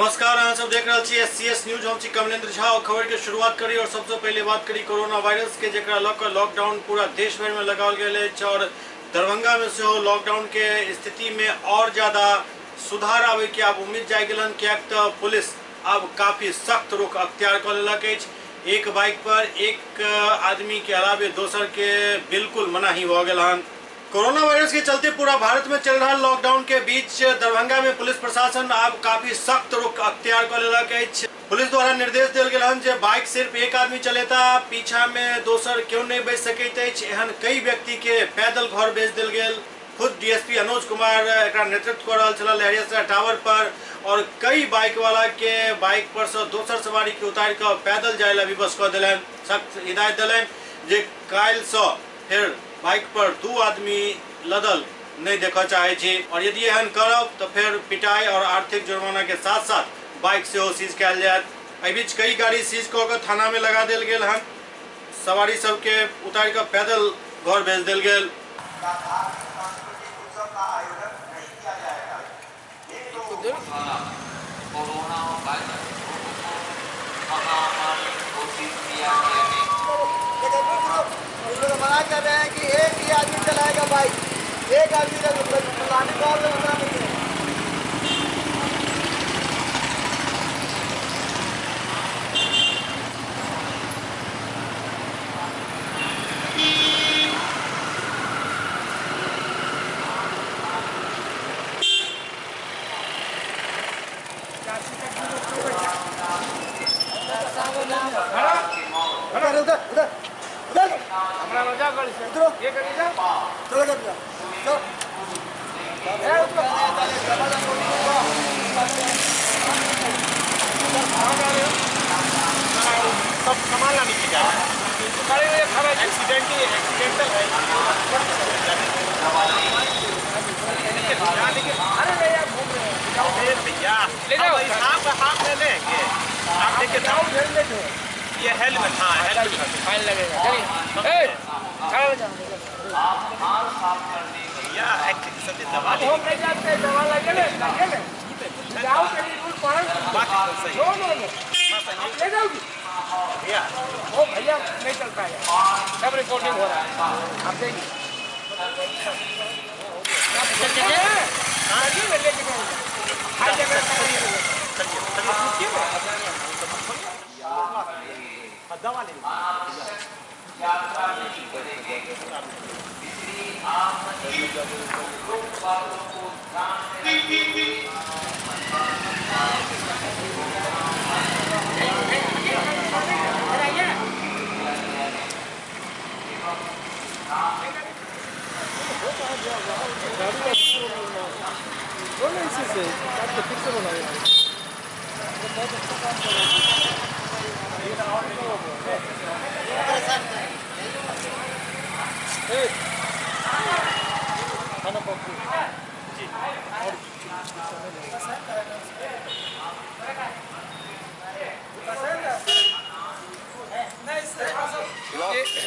नमस्कार, अहाँ सब देख रहे छी SCS न्यूज। हम छी कमलेंद्र झा और खबर के शुरुआत करी। और सबसे पहले बात करी कोरोना वायरस के, जेकरा लॉकर लॉकडाउन पूरा देश भर में लगाओल गेल है और दरभंगा में से लॉकडाउन के स्थिति में और ज्यादा सुधार आवे के अब उम्मीद जाय गेलन, कियाक तो पुलिस अब काफी सख्त रुख अख्तियार कर लेलक अछि। एक बाइक पर एक आदमी के अलावे दोसर के बिल्कुल मनाही भ गेल हन। कोरोना वायरस के चलते पूरा भारत में चल रहा लॉकडाउन के बीच दरभंगा में पुलिस प्रशासन अब काफी सख्त रुख अख्तियार कर लेलक अछि। पुलिस द्वारा निर्देश दिल गेल हन जे बाइक सिर्फ एक आदमी चलेता, पीछा में दोसर क्यों नहीं बैठ सकैत अछि। एहन कई व्यक्ति के पैदल घर भेज दिल गेल। खुद DSP अनुज कुमार एकरा नेतृत्व कर रहा छला लहरिया टावर पर, और कई बाइक वाला के बाइक पर से दोसर सवारी के उतार कर पैदल जाय ला विवश कर दिलन। सख्त हिदायत दिलन जे काल्हि से फिर बाइक पर दू आदमी लदल नहीं देखा चाहे छी, और यदि एहन करब तो फिर पिटाई और आर्थिक जुर्माना के साथ साथ बाइक से सीज कल जाए। एहि बीच कई गाड़ी सीज कर थाना में लगा दिल गेल हन। सवारी सबके उतार कर पैदल घर भेज दिल गेल। मना कर रहे हैं कि एक ही आदमी चलाएगा बाइक, एक आदमी चलाने का सब सामान लाने की जा एक्सीडेंटल है। अरे यार घूम रहे हैं भैया, ले जाओ, हाथ ले लेंगे आप लेके जाओ। ये हेलमेट, हाँ हेलमेट फाइन लगेगा। चलिए दवा दवा लगे जाओ ले जाओगी भैया। ओ भैया नहीं चलता है, सब रिकॉर्डिंग हो रहा है, आप देखिए हर जगह दवा ले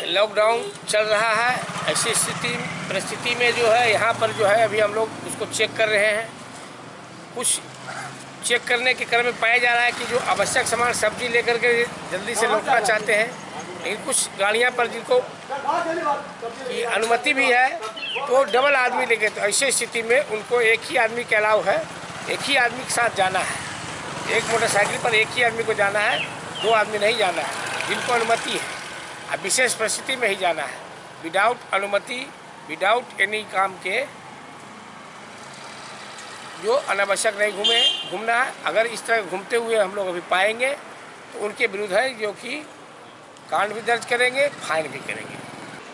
लॉकडाउन चल रहा है। ऐसी परिस्थिति में जो है यहाँ पर जो है अभी हम लोग उसको चेक कर रहे हैं। कुछ चेक करने के क्रम में पाया जा रहा है कि जो आवश्यक सामान सब्जी लेकर के जल्दी से लौटना चाहते हैं, लेकिन कुछ गाड़ियाँ पर जिनको की अनुमति भी है तो डबल आदमी लेके, तो ऐसी स्थिति में उनको एक ही आदमी के अलाव है, एक ही आदमी के साथ जाना है। एक मोटरसाइकिल पर एक ही आदमी को जाना है, दो आदमी नहीं जाना है। जिनको अनुमति है अब विशेष परिस्थिति में ही जाना है, विदाउट अनुमति, विदाउट एनी काम के, जो अनावश्यक नहीं घूमना है। अगर इस तरह घूमते हुए हम लोग अभी पाएंगे तो उनके विरुद्ध है जो कि कांड भी दर्ज करेंगे, फाइन भी करेंगे।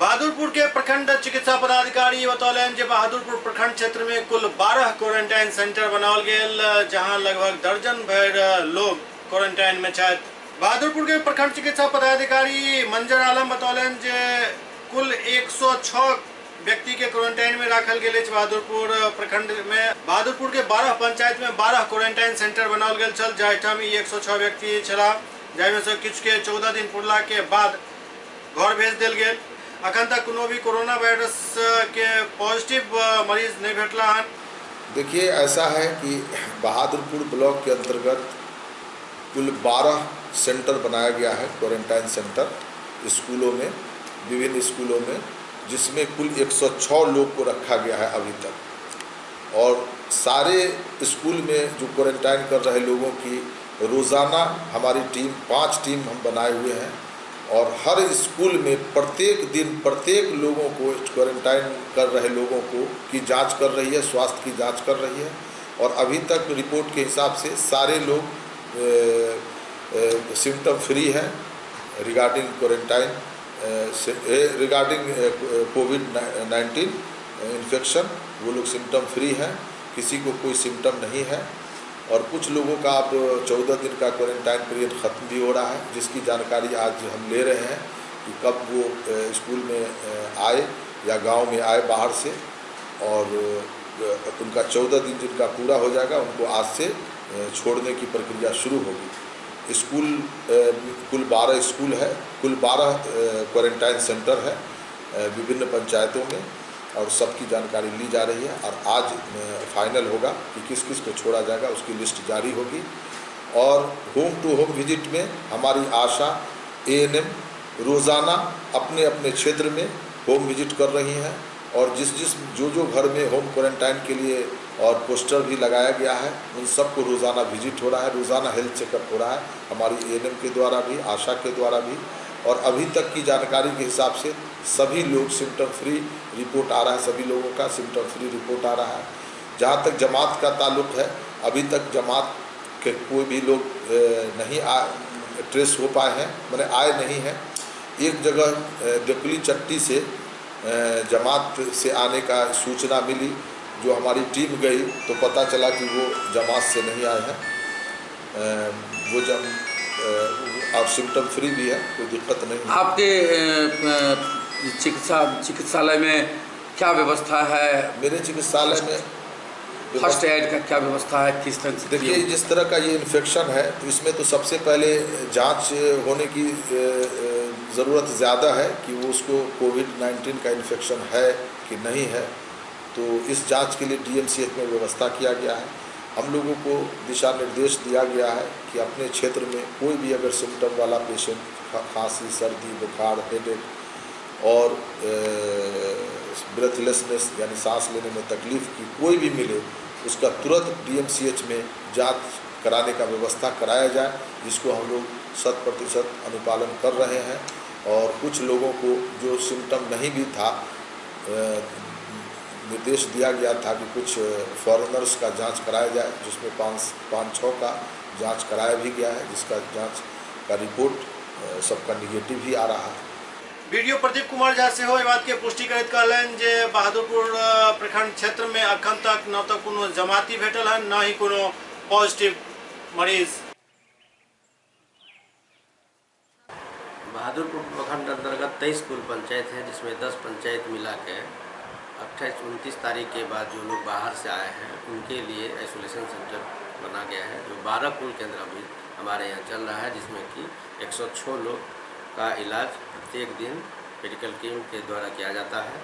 बहादुरपुर के प्रखंड चिकित्सा पदाधिकारी बतौलन जे बहादुरपुर प्रखंड क्षेत्र में कुल 12 क्वारंटाइन सेंटर बनाओल गेल, जहां लगभग दर्जन भर लोग क्वारंटाइन में छथि। बहादुरपुर के प्रखंड चिकित्सा पदाधिकारी मंजर आलम बतौलन जे कुल 106 व्यक्ति के क्वारंटाइन में रखल गए। बहादुरपुर प्रखंड में बहादुरपुर के 12 पंचायत में 12 क्वारंटाइन सेंटर बनाओल गेल छल, जाहिठाम 106 व्यक्ति छला, जाहिमे से किछु के 14 दिन पुरला के बाद घर भेज दिल गेल। अखन तक कोनो भी कोरोना वायरस के पॉजिटिव मरीज नहीं भेटला हन। देखिए, ऐसा है कि बहादुरपुर ब्लॉक के अंतर्गत कुल 12 सेंटर बनाया गया है, क्वारंटाइन सेंटर स्कूलों में, विभिन्न स्कूलों में, जिसमें कुल 106 लोग को रखा गया है अभी तक। और सारे स्कूल में जो क्वारंटाइन कर रहे लोगों की रोज़ाना हमारी टीम 5 टीम हम बनाए हुए हैं, और हर स्कूल में प्रत्येक दिन प्रत्येक लोगों को, क्वारंटाइन कर रहे लोगों को की जांच कर रही है, स्वास्थ्य की जांच कर रही है। और अभी तक रिपोर्ट के हिसाब से सारे लोग सिम्टम फ्री हैं रिगार्डिंग क्वारंटाइन, रिगार्डिंग कोविड-19 इन्फेक्शन। वो लोग सिम्टम फ्री हैं, किसी को कोई सिम्टम नहीं है। और कुछ लोगों का अब 14 दिन का क्वारंटाइन पीरियड ख़त्म भी हो रहा है, जिसकी जानकारी आज हम ले रहे हैं कि कब वो स्कूल में आए या गांव में आए बाहर से, और उनका 14 दिन जिनका पूरा हो जाएगा उनको आज से छोड़ने की प्रक्रिया शुरू होगी। स्कूल कुल 12 स्कूल है, कुल 12 क्वारंटाइन सेंटर है विभिन्न पंचायतों में, और सबकी जानकारी ली जा रही है। और आज फाइनल होगा कि किस किस को छोड़ा जाएगा, उसकी लिस्ट जारी होगी। और होम टू होम विजिट में हमारी आशा ANM रोज़ाना अपने अपने क्षेत्र में होम विजिट कर रही हैं, और जो घर में होम क्वारंटाइन के लिए और पोस्टर भी लगाया गया है, उन सबको रोज़ाना विजिट हो रहा है, रोज़ाना हेल्थ चेकअप हो रहा है हमारी ANM के द्वारा भी, आशा के द्वारा भी। और अभी तक की जानकारी के हिसाब से सभी लोग सिम्टम फ्री रिपोर्ट आ रहा है, सभी लोगों का सिम्टम फ्री रिपोर्ट आ रहा है। जहाँ तक जमात का ताल्लुक़ है, अभी तक जमात के कोई भी लोग नहीं ट्रेस हो पाए हैं, मैंने आए नहीं हैं। एक जगह डेपली चट्टी से जमात से आने का सूचना मिली, जो हमारी टीम गई तो पता चला कि वो जमात से नहीं आए हैं, वो और सिम्टम फ्री भी है, कोई दिक्कत नहीं है। आपके चिकित्सालय में क्या व्यवस्था है? मेरे चिकित्सालय में फर्स्ट एड का क्या व्यवस्था है, किस तरह से? देखिए, जिस तरह का ये इन्फेक्शन है तो इसमें तो सबसे पहले जांच होने की ज़रूरत ज़्यादा है कि वो उसको कोविड-19 का इन्फेक्शन है कि नहीं है। तो इस जांच के लिए DMCH में व्यवस्था किया गया है। हम लोगों को दिशा निर्देश दिया गया है कि अपने क्षेत्र में कोई भी अगर सिम्टम वाला पेशेंट, खांसी, सर्दी, बुखार, हेडेक और ब्रेथलेसनेस यानी सांस लेने में तकलीफ़ की कोई भी मिले, उसका तुरंत DMCH में जांच कराने का व्यवस्था कराया जाए, जिसको हम लोग 100% अनुपालन कर रहे हैं। और कुछ लोगों को जो सिम्टम नहीं भी था, निर्देश दिया गया था कि कुछ फॉरेनर्स का जांच कराया जाए, जिसमें 5-6 का जांच कराया भी गया है, जिसका जांच का रिपोर्ट सबका निगेटिव ही आ रहा है। वीडियो प्रदीप कुमार झा से हो बात के पुष्टि करत कहलन जे बहादुरपुर प्रखंड क्षेत्र में अखन तक न तो कोनो जमाती भेटल है, न ही कोनो पॉजिटिव मरीज। बहादुरपुर प्रखंड अंतर्गत 23 कुल पंचायत है, जिसमें 10 पंचायत मिला के 28-29 तारीख के बाद जो लोग बाहर से आए हैं उनके लिए आइसोलेशन सेंटर बना गया है, जो 12 कुल केंद्र अभी हमारे यहाँ चल रहा है, जिसमें कि 106 लोग का इलाज प्रत्येक दिन मेडिकल टीम के द्वारा किया जाता है।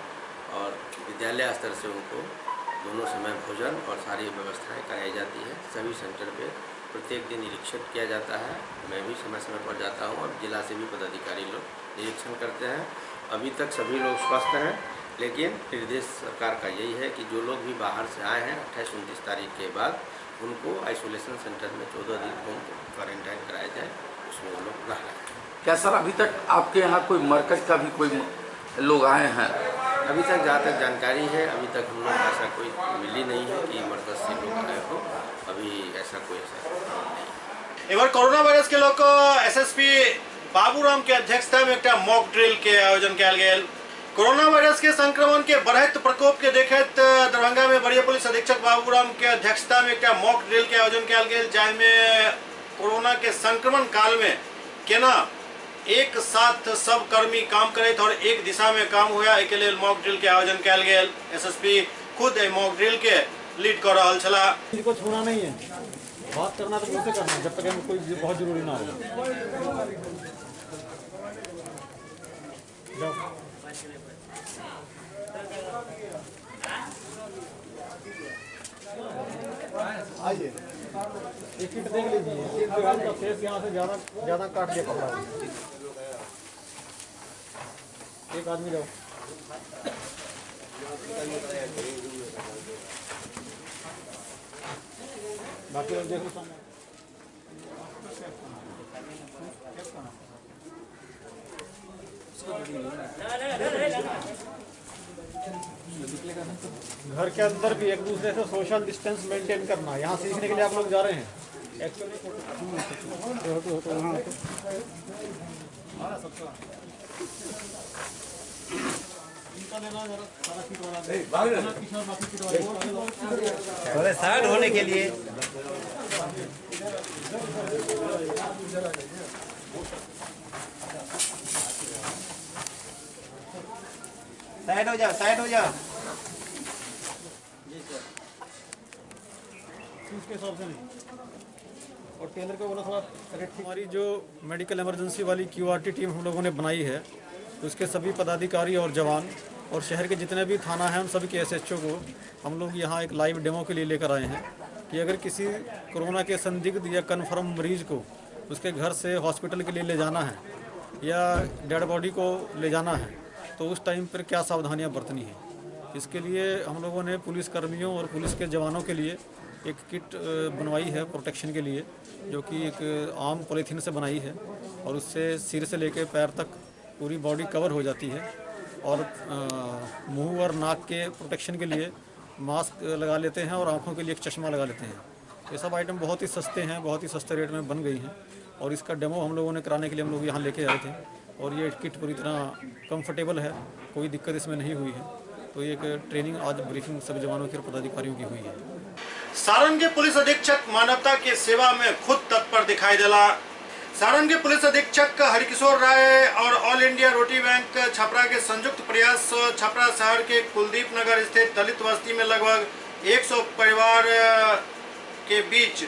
और विद्यालय स्तर से उनको दोनों समय भोजन और सारी व्यवस्थाएं कराई जाती है। सभी सेंटर पे प्रत्येक दिन निरीक्षण किया जाता है। मैं भी समय समय पर जाता हूँ और जिला से भी पदाधिकारी लोग निरीक्षण करते हैं। अभी तक सभी लोग स्वस्थ हैं, लेकिन निर्देश सरकार का यही है कि जो लोग भी बाहर से आए हैं 28-29 तारीख के बाद उनको आइसोलेशन सेंटर में 14 दिन होम क्वारंटाइन कराया जाए, उसमें वो लोग रह रहे हैं। क्या सर अभी तक आपके यहाँ कोई मरकज का भी कोई लोग आए हैं? अभी तक जहाँ तक जानकारी है, अभी तक हम लोग ऐसा कोई मिली नहीं है कि मरकज से लोग आए हो। अभी ऐसा कोई नहीं। एबार कोरोना वायरस के लोग SSP बाबूराम के अध्यक्षता में एक मॉक ड्रिल के आयोजन किया गया। कोरोना वायरस के संक्रमण के बढ़त प्रकोप के देखते दरभंगा में वरीय पुलिस अधीक्षक बाबूराम के अध्यक्षता में एक मॉक ड्रिल के आयोजन किया गया, जाहिमे कोरोना के संक्रमण काल में केना एक साथ सब कर्मी काम करे और एक दिशा में काम हुआ, एक लिए मॉक ड्रिल के आयोजन किया गया। SSP खुद मॉक ड्रिल के लीड कर रहा छला। को छोड़ना नहीं है, बात करना तो मुझसे करना है, जब तक हमें कोई बहुत जरूरी ना हो। एक किट देख लीजिए, एक जो है उनका फेस यहाँ से ज़्यादा काट दिया कपड़ा। एक आदमी जाओ, बाकी लोग देखो सामने। घर के अंदर भी एक दूसरे से सोशल डिस्टेंस मेंटेन करना। यहाँ सीखने के लिए आप लोग जा रहे हैं एक्चुअली। थोड़े साइड होने के लिए साइड हो जाओ, साइड हो जाओ। उसके हिसाब से नहीं, और केंद्र को बोला थोड़ा करेक्ट। हमारी जो मेडिकल इमरजेंसी वाली QRT टीम हम लोगों ने बनाई है, उसके सभी पदाधिकारी और जवान और शहर के जितने भी थाना हैं उन सभी के SHO को हम लोग यहाँ एक लाइव डेमो के लिए लेकर आए हैं कि अगर किसी कोरोना के संदिग्ध या कन्फर्म मरीज को उसके घर से हॉस्पिटल के लिए ले जाना है या डेड बॉडी को ले जाना है तो उस टाइम पर क्या सावधानियाँ बरतनी है। इसके लिए हम लोगों ने पुलिस कर्मियों और पुलिस के जवानों के लिए एक किट बनवाई है प्रोटेक्शन के लिए, जो कि एक आम पॉलीथीन से बनाई है और उससे सिर से लेकर पैर तक पूरी बॉडी कवर हो जाती है। और मुंह और नाक के प्रोटेक्शन के लिए मास्क लगा लेते हैं और आंखों के लिए एक चश्मा लगा लेते हैं। ये सब आइटम बहुत ही सस्ते हैं, बहुत ही सस्ते रेट में बन गई हैं और इसका डेमो हम लोगों ने कराने के लिए हम लोग यहाँ लेके आए थे और ये किट पूरी तरह कंफर्टेबल है, कोई दिक्कत इसमें नहीं हुई है। तो ये एक ट्रेनिंग आज ब्रीफिंग सभी जवानों की और पदाधिकारियों की हुई है। सारण के पुलिस अधीक्षक मानवता की सेवा में खुद तत्पर दिखाई दिला। सारण के पुलिस अधीक्षक हरिकिशोर राय और ऑल इंडिया रोटी बैंक छपरा के संयुक्त प्रयास छपरा शहर के कुलदीप नगर स्थित दलित बस्ती में लगभग 100 परिवार के बीच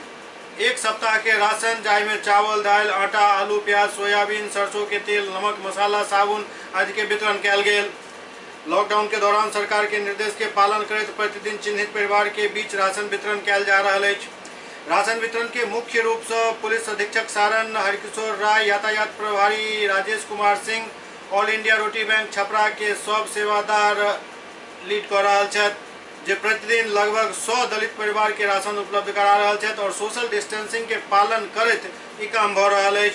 एक सप्ताह के राशन जाय में चावल, दाल, आटा, आलू, प्याज, सोयाबीन, सरसों के तेल, नमक, मसाला, साबुन आदि के वितरण कयल गेल। लॉकडाउन के दौरान सरकार के निर्देश के पालन करते प्रतिदिन चिन्हित परिवार के बीच राशन वितरण कयल जा रहा है। राशन वितरण के मुख्य रूप से पुलिस अधीक्षक सारण हरिकिशोर राय, यातायात प्रभारी राजेश कुमार सिंह, ऑल इंडिया रोटी बैंक छपरा के सब सेवादार लीड कर रहा है, जो प्रतिदिन लगभग 100 दलित परिवार के राशन उपलब्ध करा रहा है और सोशल डिस्टेंसिंग के पालन करते ई काम भ रहा है।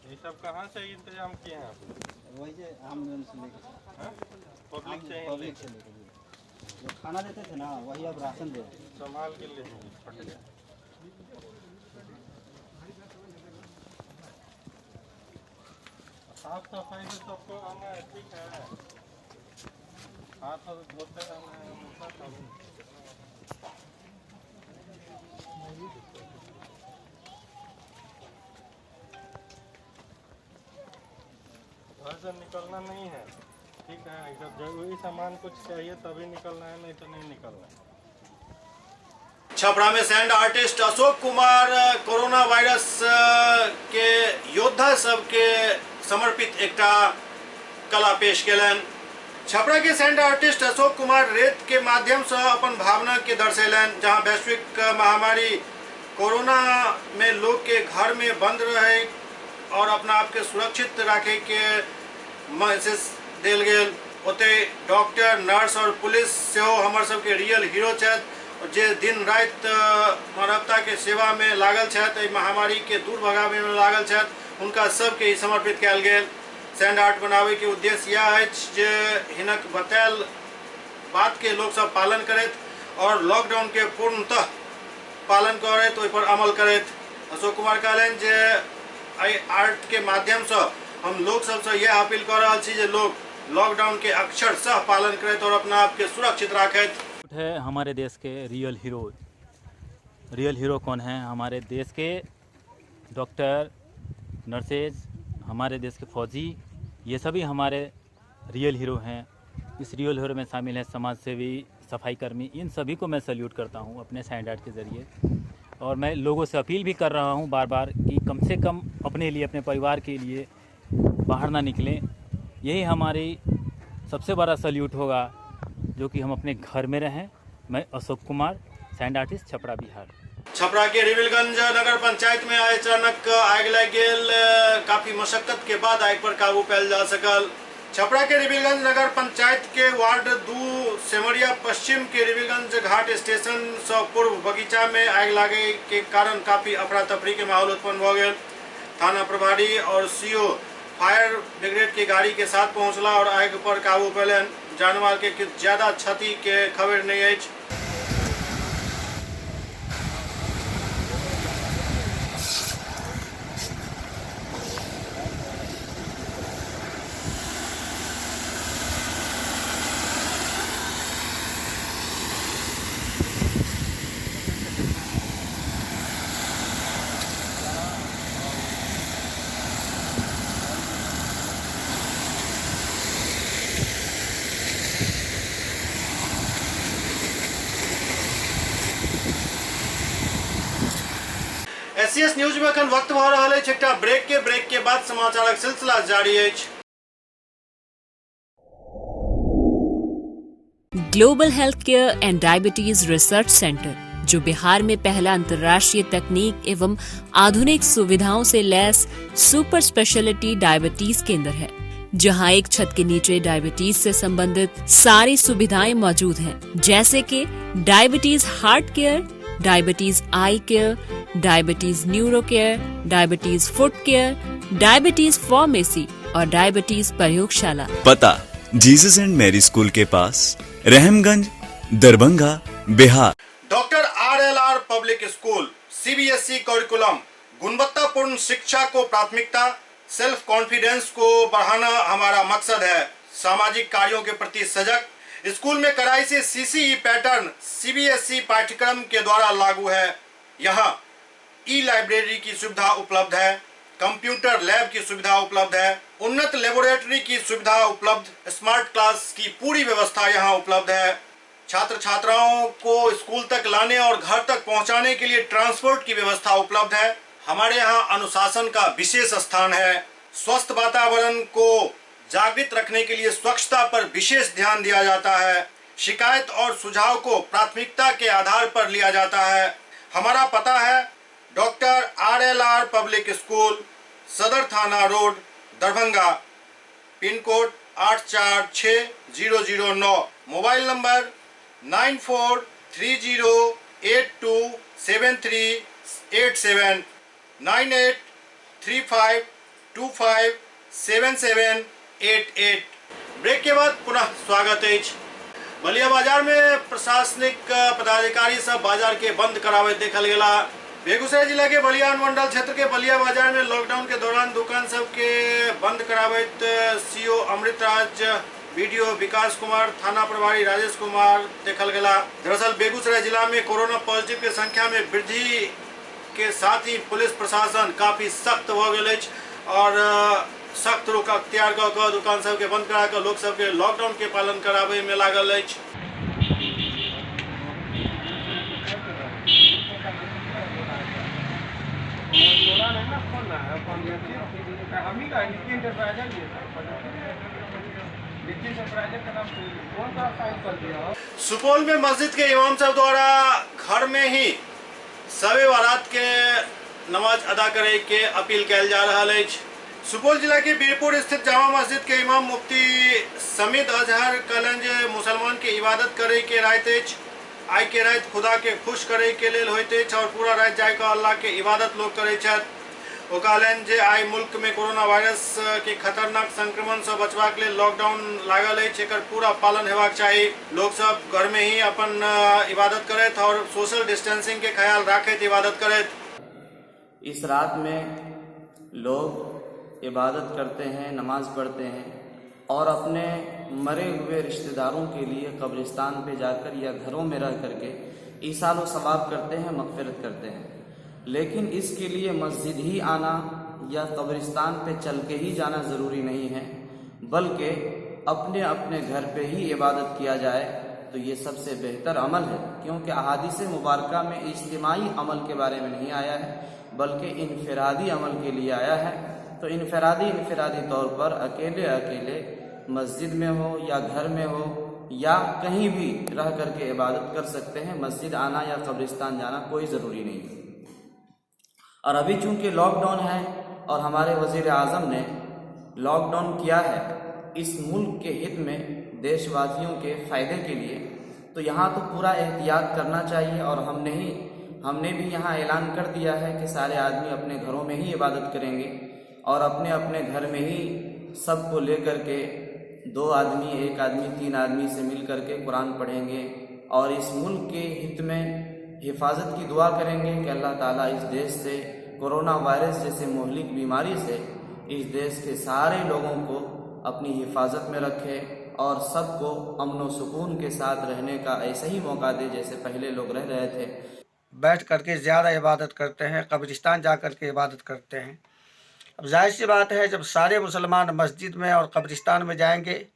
ये सब कहाँ से इंतजाम किए हैं आप? वही से आमदन से लेकर पब्लिक से लेकर जो खाना देते थे ना वही अब राशन दे रहे हैं। संभाल के लिए फट गया। साफ सफाई से सबको आना है, ठीक है, हाथ धोते रहना है हमेशा। घर से निकलना नहीं है, ठीक है, जब जरूरी सामान कुछ चाहिए तभी निकलना है, नहीं तो नहीं निकलना है। छपरा में sand artist Ashok Kumar corona virus के योद्धा सबके समर्पित एक कला पेश केलन। छपरा के सैंड आर्टिस्ट अशोक कुमार रेत के माध्यम से अपन भावना के दर्शेलन। जहां वैश्विक महामारी कोरोना में लोग के घर में बंद रहे और अपना आप के सुरक्षित रखे के मैसेज देल गेल, ओते डॉक्टर, नर्स और पुलिस से हमर सबके रियल हीरो छथि जे दिन रात मानवता के सेवा में लागल छथि, महामारी के दूर भगावे में लागल छथि, उनका सबके ही समर्पित कयल गेल। सैंड आर्ट बनावे के उद्देश्य यह है जे हिनक बतायल बात के लोग सब पालन करत और लॉकडाउन के पूर्णतः पालन करत, ओहि पर अमल करत। अशोक कुमार कहलन जे आर्ट के माध्यम से हम लोग सबसे यह अपील कर रहा छी जे लोग लॉकडाउन के अक्षरशः पालन करत और अपना आप के सुरक्षित रखत। है हमारे देश के रियल हीरो। रियल हीरो कौन है? हमारे देश के डॉक्टर, नर्सेज, हमारे देश के फौजी, ये सभी हमारे रियल हीरो हैं। इस रियल हीरो में शामिल है समाज सेवी, सफाई कर्मी, इन सभी को मैं सैल्यूट करता हूँ अपने सैंड आर्ट के ज़रिए। और मैं लोगों से अपील भी कर रहा हूँ बार बार कि कम से कम अपने लिए, अपने परिवार के लिए बाहर ना निकलें। यही हमारी सबसे बड़ा सैल्यूट होगा जो कि हम अपने घर में रहें। मैं अशोक कुमार, सैंड आर्टिस्ट, छपरा, बिहार। छपरा के रिविलगंज नगर पंचायत में अचानक आग लग गेल। काफी मशक्कत के बाद आग पर काबू पायल जा सकल। छपरा के रिविलगंज नगर पंचायत के वार्ड 2 सेमरिया पश्चिम के रिविलगंज घाट स्टेशन से पूर्व बगीचा में आग लगे के कारण काफी अफरा तफरी के माहौल उत्पन्न हो गया। थाना प्रभारी और सीओ फायर ब्रिगेड की गाड़ी के साथ पहुंचला और आग पर काबू पैलन। जानमाल के कुछ ज्यादा क्षति के खबर नहीं है। एससीएस न्यूज में अखन वक्त भऽ रहल अछि एकटा ब्रेक के बाद समाचारक सिलसिला जारी अछि। Global health care and diabetes research centre, जो बिहार में पहला अंतर्राष्ट्रीय तकनीक एवं आधुनिक सुविधाओं से लैस सुपर स्पेशलिटी डायबिटीज केंद्र है, जहां एक छत के नीचे डायबिटीज से संबंधित सारी सुविधाएं मौजूद हैं, जैसे कि diabetes heart care, diabetes eye care, diabetes neuro care, diabetes foot care, diabetes pharmacy और डायबिटीज प्रयोगशाला। पता जीसस एंड मैरी स्कूल के पास, Rahamganj, Darbhanga, Bihar. Doctor RLR public school, CBSE curriculum, गुणवत्तापूर्ण शिक्षा को प्राथमिकता, सेल्फ कॉन्फिडेंस को बढ़ाना हमारा मकसद है। सामाजिक कार्यों के प्रति सजग। स्कूल में कड़ाई से CCE पैटर्न CBSE पाठ्यक्रम के द्वारा लागू है। यहाँ लाइब्रेरी की सुविधा उपलब्ध है, कंप्यूटर लैब की सुविधा उपलब्ध है, उन्नत लेबोरेटरी की सुविधा उपलब्ध, स्मार्ट क्लास की पूरी व्यवस्था यहाँ उपलब्ध है। छात्र छात्राओं को स्कूल तक लाने और घर तक पहुँचाने के लिए ट्रांसपोर्ट की व्यवस्था उपलब्ध है। हमारे यहाँ अनुशासन का विशेष स्थान है। स्वस्थ वातावरण को जागृत रखने के लिए स्वच्छता पर विशेष ध्यान दिया जाता है। शिकायत और सुझाव को प्राथमिकता के आधार पर लिया जाता है। हमारा पता है डॉक्टर RLR पब्लिक स्कूल, सदर थाना road, Darbhanga, pin code 846009, mobile number 9430827387, 9835257788। Break के बाद पुनः स्वागत है। बलिया बाजार में प्रशासनिक पदाधिकारी सब बाजार के बंद करावे देखल गेला। बेगूसराय जिला के बलिया अनुमंडल क्षेत्र के बलिया बाजार में लॉकडाउन के दौरान दुकान सब के बंद करावत CO अमृतराज, BDO विकास कुमार, थाना प्रभारी राजेश कुमार देखल गेला। दरअसल बेगूसराय जिला में कोरोना पॉजिटिव के संख्या में वृद्धि के साथ ही पुलिस प्रशासन काफी सख्त हो गए और सख्त रुख अख्तियार कऽ दुकान सब के बंद करा लोग सब के लॉकडाउन के पालन करावे में लागल अछि। सुपौल में मस्जिद के इमाम साहब द्वारा घर में ही शब बारात के नमाज अदा करे के अपील कल जा रहा है। सुपौल जिला के बीरपुर स्थित जामा मस्जिद के इमाम मुफ्ती समीद अजहर कहलन जे मुसलमान के इबादत करे के रात आई के रात खुदा के खुश करे के लेल होते और पूरा रात जाके अल्लाह के इबादत लोग करे छथि। ओ कहलन जे आई मुल्क में कोरोना वायरस के खतरनाक संक्रमण से बचवा के लिए लॉकडाउन लागल है, एकर पूरा पालन हेबाक चाहिए। लोग सब घर में ही अपन इबादत करत और सोशल डिस्टेंसिंग के ख्याल रखत इबादत करत। इस रात में लोग इबादत करते हैं, नमाज पढ़ते हैं और अपने मरे हुए रिश्तेदारों के लिए कब्रिस्तान पे जाकर या घरों में रह करके ईसाल व सवाब करते हैं, मग़फ़िरत करते हैं। लेकिन इसके लिए मस्जिद ही आना या कब्रिस्तान पे चल के ही जाना ज़रूरी नहीं है, बल्कि अपने अपने घर पे ही इबादत किया जाए तो ये सबसे बेहतर अमल है। क्योंकि अहादीस मुबारका में इज्तिमाई अमल के बारे में नहीं आया है, बल्कि इनफरादी अमल के लिए आया है। तो इनफरादी तौर पर अकेले मस्जिद में हो या घर में हो या कहीं भी रह करके इबादत कर सकते हैं। मस्जिद आना या कब्रिस्तान जाना कोई ज़रूरी नहीं है। और अभी चूँकि लॉकडाउन है और हमारे वज़ीर आज़म ने लॉकडाउन किया है इस मुल्क के हित में, देशवासियों के फ़ायदे के लिए, तो यहाँ तो पूरा एहतियात करना चाहिए। और हमने भी यहाँ ऐलान कर दिया है कि सारे आदमी अपने घरों में ही इबादत करेंगे और अपने अपने घर में ही सबको लेकर के 2 आदमी, 1 आदमी, 3 आदमी से मिल करके कुरान पढ़ेंगे और इस मुल्क के हित में हिफाजत की दुआ करेंगे कि अल्लाह ताला इस देश से कोरोना वायरस जैसे मोहलिक बीमारी से इस देश के सारे लोगों को अपनी हिफाजत में रखे और सबको अमन व सुकून के साथ रहने का ऐसा ही मौका दे जैसे पहले लोग रह रहे थे। बैठ करके ज़्यादा इबादत करते हैं, कब्रिस्तान जा कर के इबादत करते हैं। अब जाहिर सी बात है, जब सारे मुसलमान मस्जिद में और कब्रिस्तान में जाएंगे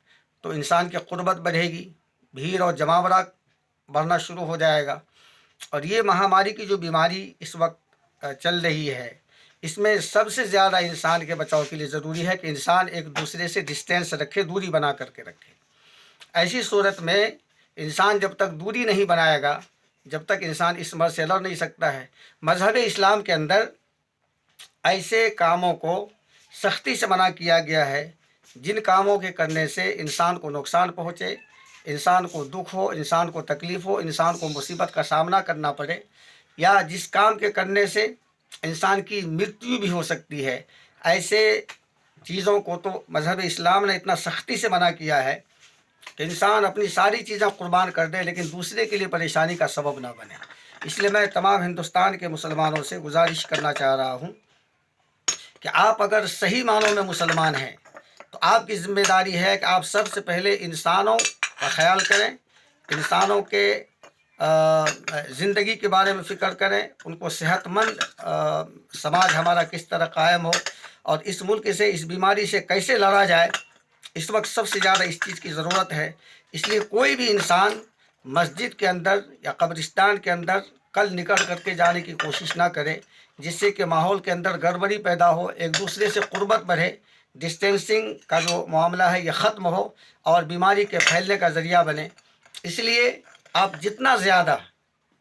तो इंसान की क़ुर्बत बढ़ेगी, भीड़ और जमावड़ा बढ़ना शुरू हो जाएगा। और ये महामारी की जो बीमारी इस वक्त चल रही है, इसमें सबसे ज़्यादा इंसान के बचाव के लिए ज़रूरी है कि इंसान एक दूसरे से डिस्टेंस रखे, दूरी बना करके रखे। ऐसी सूरत में इंसान जब तक दूरी नहीं बनाएगा, जब तक इंसान इस मर्ज़ से लड़ नहीं सकता है। मज़हब इस्लाम के अंदर ऐसे कामों को सख्ती से मना किया गया है जिन कामों के करने से इंसान को नुकसान पहुँचे, इंसान को दुख हो, इंसान को तकलीफ़ हो, इंसान को मुसीबत का सामना करना पड़े, या जिस काम के करने से इंसान की मृत्यु भी हो सकती है। ऐसे चीज़ों को तो मज़हब इस्लाम ने इतना सख्ती से मना किया है कि इंसान अपनी सारी चीज़ें कुर्बान कर दे लेकिन दूसरे के लिए परेशानी का सबब ना बने। इसलिए मैं तमाम हिंदुस्तान के मुसलमानों से गुजारिश करना चाह रहा हूँ कि आप अगर सही मानों में मुसलमान हैं तो आपकी ज़िम्मेदारी है कि आप सबसे पहले इंसानों का ख्याल करें, इंसानों के ज़िंदगी के बारे में फ़िक्र करें, उनको सेहतमंद समाज हमारा किस तरह कायम हो और इस मुल्क से, इस बीमारी से कैसे लड़ा जाए, इस वक्त सबसे ज़्यादा इस चीज़ की ज़रूरत है। इसलिए कोई भी इंसान मस्जिद के अंदर या कब्रिस्तान के अंदर कल निकल करके जाने की कोशिश ना करे, जिससे कि माहौल के अंदर गड़बड़ी पैदा हो, एक दूसरे से क़ुर्बत बढ़े, डिस्टेंसिंग का जो मामला है ये ख़त्म हो और बीमारी के फैलने का ज़रिया बने। इसलिए आप जितना ज़्यादा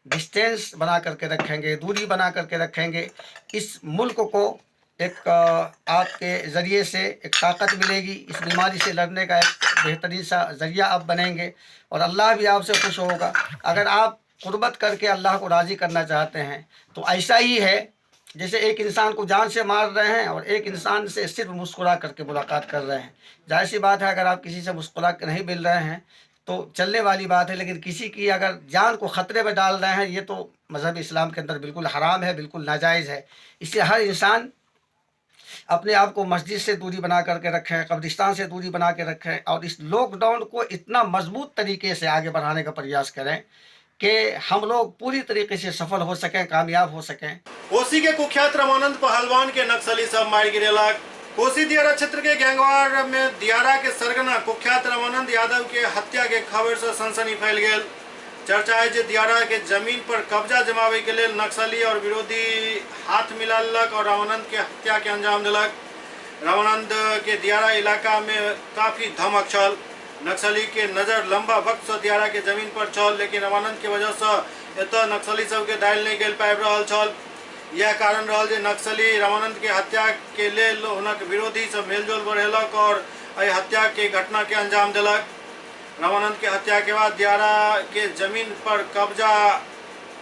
डिस्टेंस बना करके रखेंगे, दूरी बना करके रखेंगे, इस मुल्क को एक आपके ज़रिए से एक ताकत मिलेगी, इस बीमारी से लड़ने का एक बेहतरीन सा ज़रिया आप बनेंगे और अल्लाह भी आपसे खुश होगा। अगर आप क़ुर्बत करके अल्लाह को राज़ी करना चाहते हैं तो ऐसा ही है जैसे एक इंसान को जान से मार रहे हैं और एक इंसान से सिर्फ मुस्कुरा करके मुलाकात कर रहे हैं। जाहिर सी बात है, अगर आप किसी से मुस्कुरा कर नहीं मिल रहे हैं तो चलने वाली बात है, लेकिन किसी की अगर जान को ख़तरे में डाल रहे हैं, ये तो मज़हब इस्लाम के अंदर बिल्कुल हराम है, बिल्कुल नाजायज़ है। इसलिए हर इंसान अपने आप को मस्जिद से दूरी बना करके रखें, कब्रिस्तान से दूरी बना के रखें और इस लॉकडाउन को इतना मजबूत तरीके से आगे बढ़ाने का प्रयास करें कि हम लोग पूरी तरीके से सफल हो सकें, कामयाब हो सकें। कोसी के कुख्यात रामानंद पहलवान के नक्सली सब मार गिरेला। कोसी दियारा क्षेत्र के गैंगवार में दियारा के सरगना कुख्यात रामानंद यादव के हत्या के खबर से सनसनी फैल गई। चर्चा है जे दियारा के जमीन पर कब्जा जमावे के लिए नक्सली और विरोधी हाथ मिलालक और रामानंद के हत्या के अंजाम दिलक। रामानंद के दियारा इलाका में काफ़ी धमक छल। नक्सली के नज़र लंबा वक्त से दियारा के जमीन पर छल, लेकिन रामानंद के वजह से एतऽ नक्सली सबके दायल नहीं गेल पाबि रहल छल। यह कारण रहल जे नक्सली रामानंद के हत्या के लेल हुनक विरोधी से मेलजोल बढ़ेलक और एहि हत्या के घटना के अंजाम दिलक। रामानंद के हत्या के बाद दियारा के जमीन पर कब्जा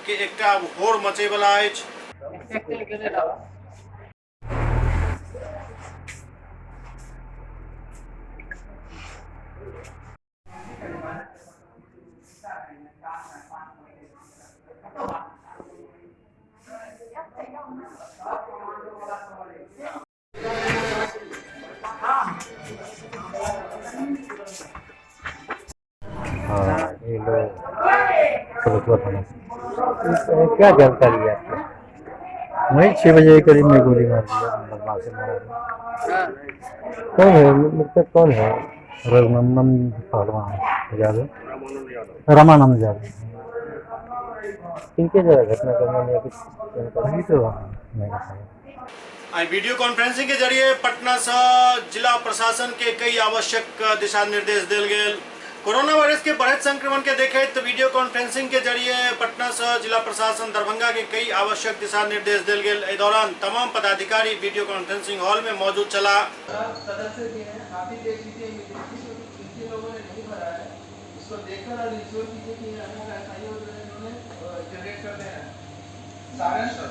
के एक होड़ मचे वाला अछि। ये लोग क्या जानकारी है आपको? वही 6 बजे के करीब में गोली मार दिया, बदमाश से मारा। कौन है मृतक? कौन है? रामानंद पहलवान यादव, रामानंद यादव। इनके जगह घटना करने में कुछ नहीं तो नहीं बताया। वीडियो कॉन्फ्रेंसिंग के जरिए पटना से जिला प्रशासन के कई आवश्यक दिशा निर्देश दिल गए। कोरोना वायरस के बढ़त संक्रमण के देखते वीडियो कॉन्फ्रेंसिंग के जरिए पटना सह जिला प्रशासन दरभंगा के कई आवश्यक दिशा निर्देश दिल गए। इस दौरान तमाम पदाधिकारी वीडियो कॉन्फ्रेंसिंग हॉल में मौजूद चला। सदस्य भी हैं, आप ही देख लीजिए कितने लोगों ने नहीं भरा है, इसको देखकर और इंश्योर कीजिए कि SIO जनरेट करते हैं सारे sir.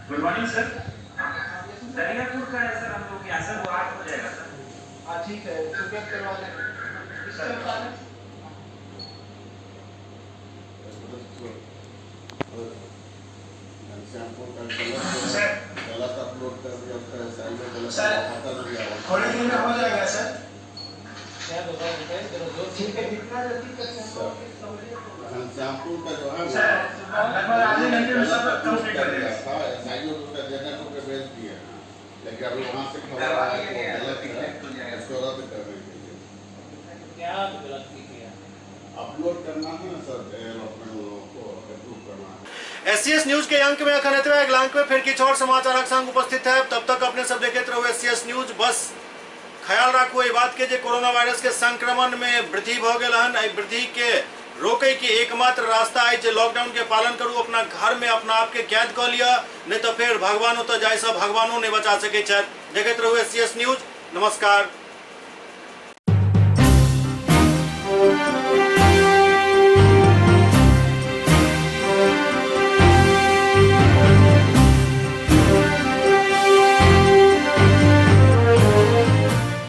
Good morning sir. Dariyapur का है सर, हम लोग यहाँ सर वो 8 हो जाएगा सर। हाँ ठीक है, सुबह करवा देंगे। थोड़ी देर में हो जाएगा सर। ठीक है, कितना जल्दी करें घनश्यामपुर का जो है लगभग आधे घंटे में सब कंप्लीट कर देगा। भेज दिया, लेकिन अभी वहाँ से खबर आया कि गलत है, उसको रद्द करने के लिए क्या गलत किया, अपलोड करना है ना सर, अपने लोगों को अप्रूव करना है। SCS न्यूज के अंक में अखंड अगला अंक में फिर कुछ और समाचार संग उपस्थित है। तब तक अपने सब देखते रहो SCS न्यूज। बस ख्याल रखो ये बात के जे कोरोना वायरस के संक्रमण में वृद्धि भ गल हन। वृद्धि के रोके के एकमात्र रास्ता है जे लॉकडाउन के पालन करू, अपना घर में अपना आप के कैद कर लिया, नहीं तो फिर भगवान तो जाए सब भगवानों नहीं बचा सके। देखते रहो SCS न्यूज। नमस्कार।